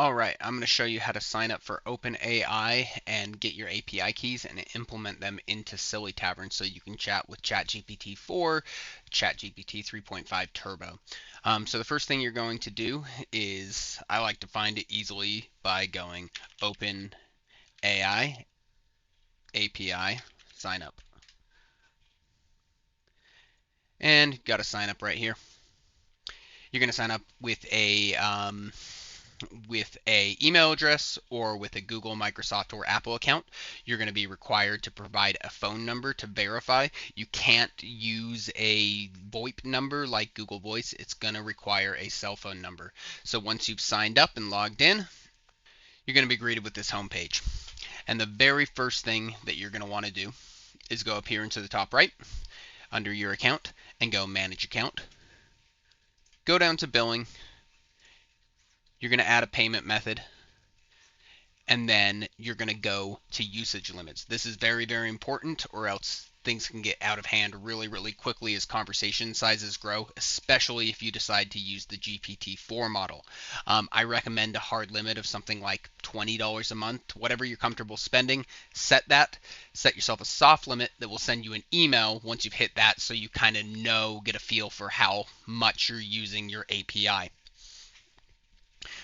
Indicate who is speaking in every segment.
Speaker 1: All right, I'm going to show you how to sign up for OpenAI and get your API keys and implement them into SillyTavern so you can chat with ChatGPT 4, ChatGPT 3.5 Turbo. So the first thing you're going to do is, I like to find it easily by going OpenAI API sign up. And got to sign up right here. You're going to sign up with a email address or with a Google, Microsoft, or Apple account. You're going to be required to provide a phone number to verify. You can't use a VoIP number like Google Voice. It's going to require a cell phone number. So once you've signed up and logged in, you're going to be greeted with this homepage. And the very first thing that you're going to want to do is go up here into the top right under your account and go manage account. Go down to billing. You're going to add a payment method, and then you're going to go to usage limits. This is very, very important, or else things can get out of hand really, really quickly as conversation sizes grow, especially if you decide to use the GPT-4 model. I recommend a hard limit of something like $20 a month, whatever you're comfortable spending. Set that. Set yourself a soft limit that will send you an email once you've hit that, so you kind of get a feel for how much you're using your API.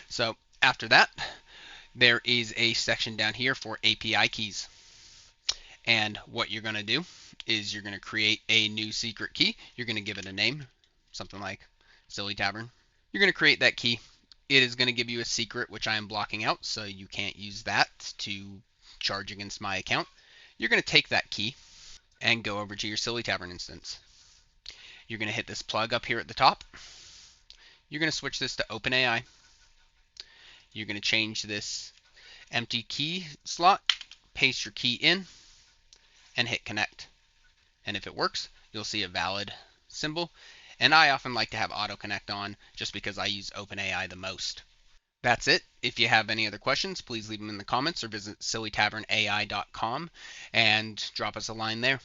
Speaker 1: So after that, there is a section down here for API keys. And what you're going to do is you're going to create a new secret key. You're going to give it a name, something like SillyTavern. You're going to create that key. It is going to give you a secret, which I am blocking out, so you can't use that to charge against my account. You're going to take that key and go over to your SillyTavern instance. You're going to hit this plug up here at the top. You're going to switch this to OpenAI. You're going to change this empty key slot, paste your key in, and hit connect. And if it works, you'll see a valid symbol. And I often like to have auto connect on just because I use OpenAI the most. That's it. If you have any other questions, please leave them in the comments or visit SillyTavernAI.com and drop us a line there.